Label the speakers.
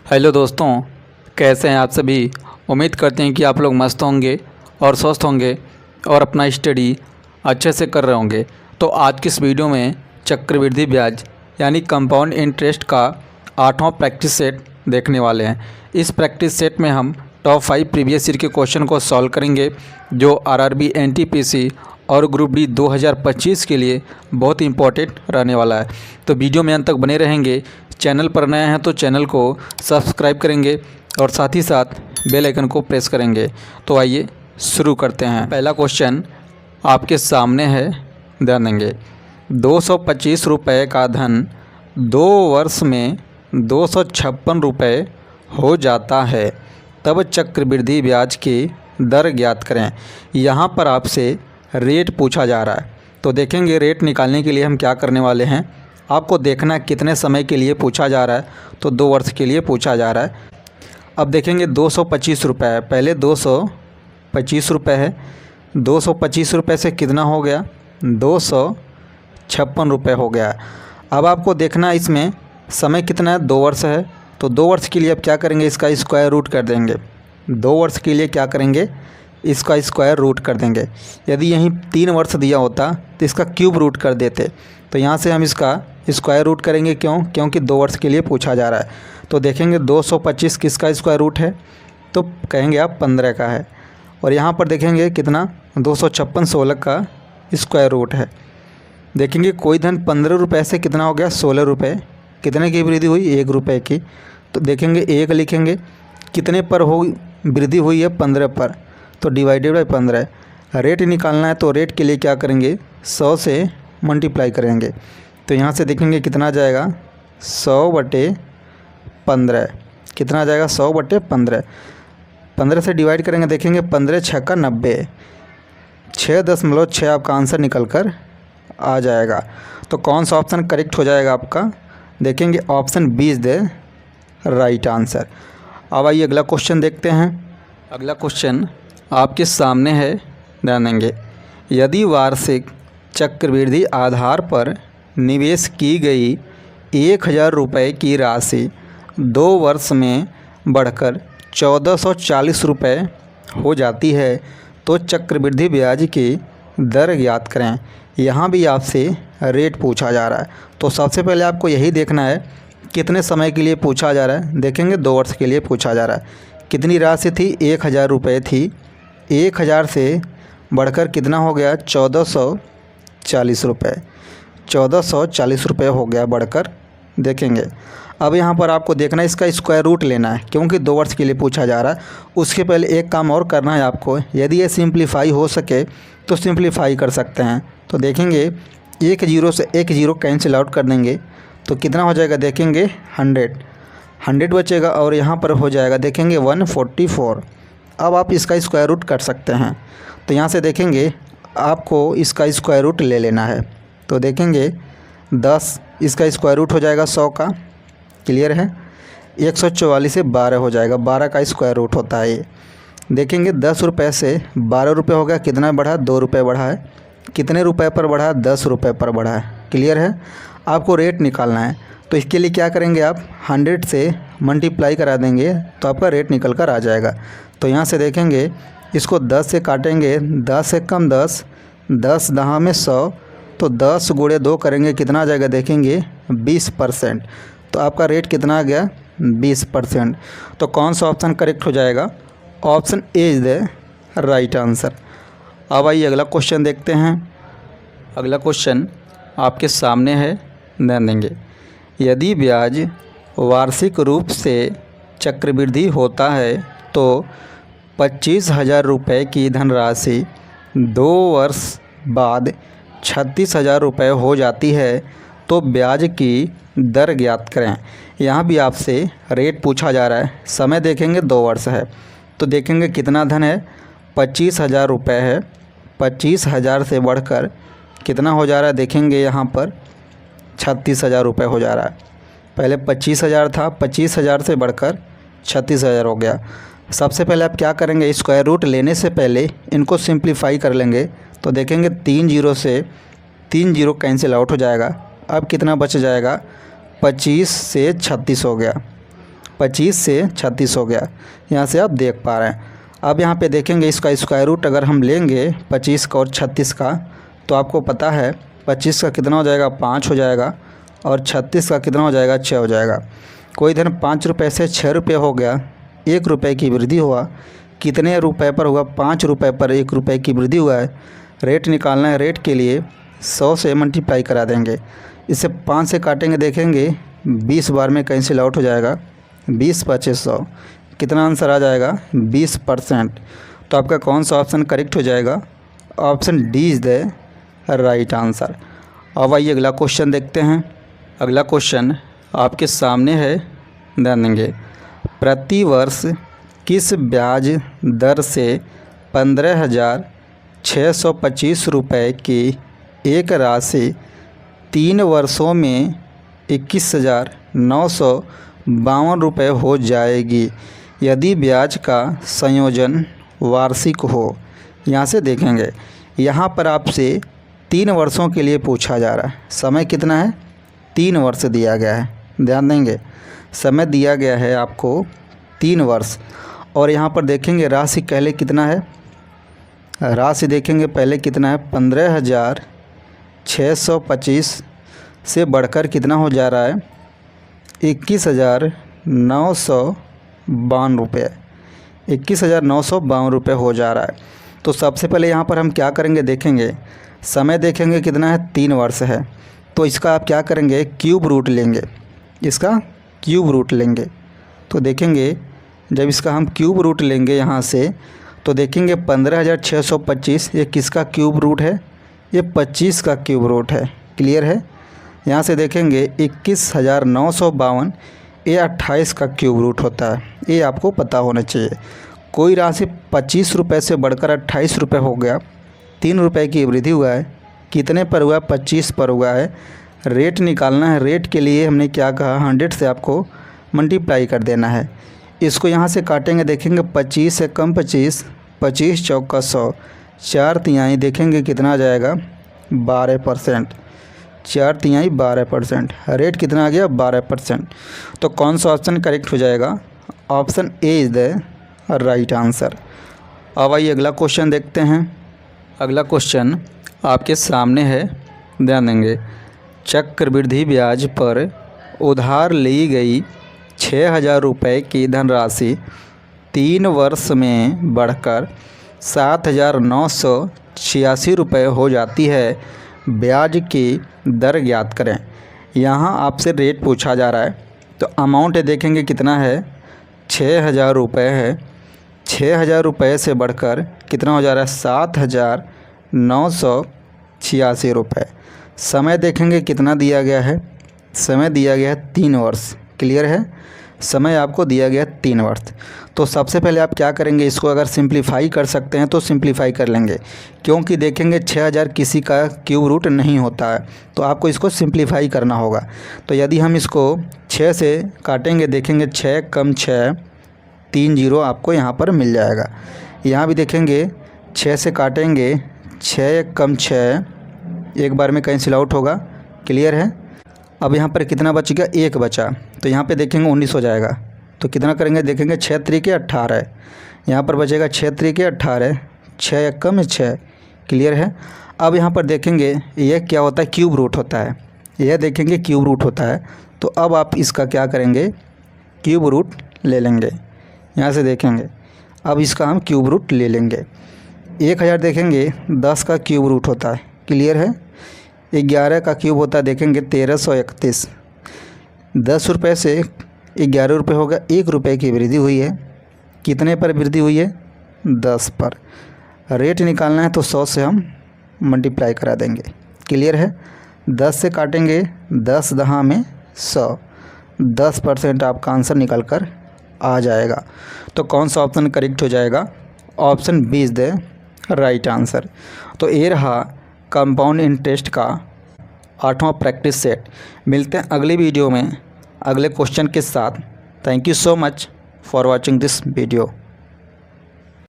Speaker 1: Hello दोस्तों, कैसे हैं आप सभी। उम्मीद करते हैं कि आप लोग मस्त होंगे और स्वस्थ होंगे और अपना स्टडी अच्छे से कर रहे होंगे। तो आज की इस वीडियो में चक्रवृद्धि ब्याज यानी कंपाउंड इंटरेस्ट का 8वां प्रैक्टिस सेट देखने वाले हैं। इस प्रैक्टिस सेट में हम टॉप 5 प्रीवियस ईयर के क्वेश्चन को सॉल्व करेंगे जो आरआरबी, एनटीपीसी और ग्रुप डी 2025 के लिए बहुत इंपॉर्टेंट रहने वाला है। तो वीडियो में अंत तक बने रहेंगे। चैनल पर नए हैं तो चैनल को सब्सक्राइब करेंगे और साथ ही साथ बेल आइकन को प्रेस करेंगे। तो आइए शुरू करते हैं। पहला क्वेश्चन आपके सामने है, ध्यान देंगे। 225 रुपये का धन 2 वर्ष में 256 रुपये हो जाता है, तब चक्रवृद्धि ब्याज की दर ज्ञात करें। यहाँ पर आपसे रेट पूछा जा रहा है। तो देखेंगे रेट निकालने के लिए हम क्या करने वाले हैं। आपको देखना कितने समय के लिए पूछा जा रहा है, तो 2 वर्ष के लिए पूछा जा रहा है। अब देखेंगे 225 रुपये है, पहले 225 रुपये है। 225 रुपये से कितना हो गया, 256 रुपये हो गया। अब आपको देखना इसमें समय कितना है, 2 वर्ष है। तो 2 वर्ष के लिए अब क्या करेंगे, इसका स्क्वायर रूट कर देंगे। 2 वर्ष के लिए क्या करेंगे, इसका स्क्वायर रूट कर देंगे। यदि यहीं 3 वर्ष दिया होता तो इसका क्यूब रूट कर देते। तो यहाँ से हम इसका स्क्वायर रूट करेंगे, क्योंकि 2 वर्ष के लिए पूछा जा रहा है। तो देखेंगे 225 किसका स्क्वायर रूट है, तो कहेंगे आप 15 का है। और यहाँ पर देखेंगे कितना, 256 16 का स्क्वायर रूट है। देखेंगे कोई धन 15 रुपये से कितना हो गया, 16 रुपये। कितने की वृद्धि हुई, 1 रुपये की। तो देखेंगे 1 लिखेंगे, कितने पर हो वृद्धि हुई है, 15 पर। तो डिवाइडेड बाई 15। रेट निकालना है तो रेट के लिए क्या करेंगे, 100 से मल्टीप्लाई करेंगे। तो यहाँ से देखेंगे कितना आ जाएगा, 100/15। कितना आ जाएगा, 100/15। 15 से डिवाइड करेंगे, देखेंगे 15 6 का 90, 6.6 आपका आंसर निकल कर आ जाएगा। तो कौन सा ऑप्शन करेक्ट हो जाएगा आपका, देखेंगे option B is the right answer. अब आइए अगला क्वेश्चन देखते हैं। अगला क्वेश्चन आपके सामने है, ध्यान देंगे। यदि वार्षिक चक्रवृद्धि आधार पर निवेश की गई 1000 रुपये की राशि 2 वर्ष में बढ़कर 1440 रुपये हो जाती है, तो चक्रवृद्धि ब्याज की दर ज्ञात करें। यहाँ भी आपसे रेट पूछा जा रहा है। तो सबसे पहले आपको यही देखना है कितने समय के लिए पूछा जा रहा है। देखेंगे 2 वर्ष के लिए पूछा जा रहा है। कितनी राशि थी, 1000 रुपये थी। 1000 से बढ़कर कितना हो गया, 1440 रुपये। 1440 रुपये हो गया बढ़कर। देखेंगे अब यहाँ पर आपको देखना है, इसका स्क्वायर रूट लेना है, क्योंकि 2 वर्ष के लिए पूछा जा रहा है। उसके पहले एक काम और करना है आपको। यदि ये सिंप्लीफाई हो सके तो सिंप्लीफाई कर सकते हैं। तो देखेंगे 1 0 से 1 0 कैंसिल आउट कर देंगे। तो कितना हो जाएगा, देखेंगे 100 बचेगा और यहाँ पर हो जाएगा, देखेंगे 144। अब आप इसका स्क्वायर रूट कर सकते हैं। तो यहाँ से देखेंगे आपको इसका स्क्वायर रूट ले लेना है। तो देखेंगे 10, इसका स्क्वायर रूट हो जाएगा 100 का, क्लियर है। 144 से 12 हो जाएगा, 12 का स्क्वायर रूट होता है ये। देखेंगे 10 रुपये से 12 रुपये हो गया, कितना बढ़ा, 2 रुपये बढ़ा है। कितने रुपए पर बढ़ा, 10 रुपये पर बढ़ा है, क्लियर है। आपको रेट निकालना है तो इसके लिए क्या करेंगे, आप 100 से मल्टीप्लाई करा देंगे तो आपका रेट निकल कर आ जाएगा। तो यहाँ से देखेंगे इसको 10 से काटेंगे, 10 से कम 10, 10 10 में 100। तो 10 × 2 करेंगे, कितना आ जाएगा, देखेंगे 20%। तो आपका रेट कितना आ गया, 20%। तो कौन सा ऑप्शन करेक्ट हो जाएगा, option A is the right answer. अब आइए अगला क्वेश्चन देखते हैं। अगला क्वेश्चन आपके सामने है, ध्यान देंगे। यदि ब्याज वार्षिक रूप से चक्रवृद्धि होता है तो 25,000 रुपये की धनराशि 2 वर्ष बाद 36,000 रुपये हो जाती है, तो ब्याज की दर ज्ञात करें। यहाँ भी आपसे रेट पूछा जा रहा है। समय देखेंगे 2 वर्ष है। तो देखेंगे कितना धन है, 25,000 रुपये है। 25,000 से बढ़कर कितना हो जा रहा है, देखेंगे यहाँ पर 36,000 रुपये हो जा रहा है। पहले 25,000 था, 25,000 से बढ़कर 36,000 हो गया। सबसे पहले आप क्या करेंगे, स्क्वायर रूट लेने से पहले इनको सिंप्लीफाई कर लेंगे। तो देखेंगे 3 0 से 3 0 कैंसिल आउट हो जाएगा। अब कितना बच जाएगा, 25 से 36 हो गया। 25 से 36 हो गया, यहाँ से आप देख पा रहे हैं। अब यहाँ पे देखेंगे इसका स्क्वायर रूट अगर हम लेंगे 25 का और 36 का, तो आपको पता है 25 का कितना हो जाएगा 5 हो जाएगा और 36 का कितना हो जाएगा 6 हो जाएगा। कोई धन 5 रुपये से 6 रुपये हो गया, 1 रुपये की वृद्धि हुआ। कितने रुपए पर हुआ? 5 रुपये पर 1 रुपये की वृद्धि हुआ है। रेट निकालना है, रेट के लिए 100 से मल्टीप्लाई करा देंगे। इसे 5 से काटेंगे, देखेंगे 20 बार में कैंसिल आउट हो जाएगा। 20 25 100, कितना आंसर आ जाएगा 20%। तो आपका कौन सा ऑप्शन करेक्ट हो जाएगा? Option D is the right answer. अब आइए अगला क्वेश्चन देखते हैं। अगला क्वेश्चन आपके सामने है, ध्यान देंगे। प्रति वर्ष किस ब्याज दर से 15,625 रुपये की एक राशि 3 वर्षों में 21,952 रुपये हो जाएगी यदि ब्याज का संयोजन वार्षिक हो? यहाँ से देखेंगे, यहाँ पर आपसे 3 वर्षों के लिए पूछा जा रहा है। समय कितना है? 3 वर्ष दिया गया है। ध्यान देंगे, समय दिया गया है आपको 3 वर्ष। और यहाँ पर देखेंगे राशि पहले कितना है, राशि देखेंगे पहले कितना है 15,625 से बढ़कर कितना हो जा रहा है 21,952 रुपये, 21,952 रुपये हो जा रहा है। तो सबसे पहले यहाँ पर हम क्या करेंगे, देखेंगे समय देखेंगे कितना है 3 वर्ष है। तो इसका आप क्या करेंगे, क्यूब रूट लेंगे, इसका क्यूब रूट लेंगे। तो देखेंगे जब इसका हम क्यूब रूट लेंगे यहाँ से, तो देखेंगे 15,625 ये किसका क्यूब रूट है? ये 25 का क्यूब रूट है। क्लियर है? यहाँ से देखेंगे 21,952 ये 28 का क्यूब रूट होता है। ये आपको पता होना चाहिए। कोई राशि 25 रुपये से बढ़कर 28 रुपये हो गया, 3 रुपये की वृद्धि हुआ है। कितने पर हुआ? 25 पर हुआ है। रेट निकालना है, रेट के लिए हमने क्या कहा 100 से आपको मल्टीप्लाई कर देना है। इसको यहाँ से काटेंगे, देखेंगे 25 से कम 25, 25 चौका 100, 4 तिहाई देखेंगे कितना आ जाएगा 12%, 4 तिहाई 12%। रेट कितना आ गया 12%। तो कौन सा ऑप्शन करेक्ट हो जाएगा? Option A is the right answer. अब आइए अगला क्वेश्चन देखते हैं। अगला क्वेश्चन आपके सामने है, ध्यान देंगे। चक्रवृद्धि ब्याज पर उधार ली गई 6,000 रुपये की धनराशि 3 वर्ष में बढ़कर 7,986 रुपये हो जाती है। ब्याज की दर ज्ञात करें। यहाँ आपसे रेट पूछा जा रहा है, तो अमाउंट देखेंगे कितना है 6,000 रुपये है। 6,000 रुपये से बढ़कर कितना हो जा रहा है 7,986 रुपये। समय देखेंगे कितना दिया गया है, समय दिया गया है 3 वर्ष। क्लियर है? समय आपको दिया गया 3 वर्ष। तो सबसे पहले आप क्या करेंगे, इसको अगर सिंप्लीफाई कर सकते हैं तो सिंप्लीफाई कर लेंगे, क्योंकि देखेंगे 6,000 किसी का क्यूब रूट नहीं होता है, तो आपको इसको सिंप्लीफाई करना होगा। तो यदि हम इसको 6 से काटेंगे, देखेंगे 6 कम 6 3 0 आपको यहाँ पर मिल जाएगा। यहाँ भी देखेंगे 6 से काटेंगे, 6 कम 6 एक बार में कैंसिल आउट होगा। क्लियर है? अब यहाँ पर कितना बच गया, 1 बचा, तो यहाँ पे देखेंगे 19 हो जाएगा। तो कितना करेंगे, देखेंगे 6 3 18, यहाँ पर बचेगा 6 3 18, 6 कम 6। क्लियर है? अब यहाँ पर देखेंगे यह क्या होता है, क्यूब रूट होता है। यह देखेंगे क्यूब रूट होता है। तो अब आप इसका क्या करेंगे, क्यूब रूट ले लेंगे। यहाँ से देखेंगे अब इसका हम क्यूब रूट ले लेंगे। 1,000 देखेंगे 10 का क्यूब रूट होता है। क्लियर है? 11 का क्यूब होता है, देखेंगे 1331। 10 रुपये से 11 रुपये होगा, 1 रुपये की वृद्धि हुई है। कितने पर वृद्धि हुई है? 10 पर। रेट निकालना है तो 100 से हम मल्टीप्लाई करा देंगे। क्लियर है? 10 से काटेंगे, 10 दहा में 100, 10% आपका आंसर निकल कर आ जाएगा। तो कौन सा ऑप्शन करेक्ट हो जाएगा? Option B is the right answer. तो ये रहा कंपाउंड इंटरेस्ट का 8वां प्रैक्टिस सेट। मिलते हैं अगली वीडियो में अगले क्वेश्चन के साथ। Thank you so much for watching this video.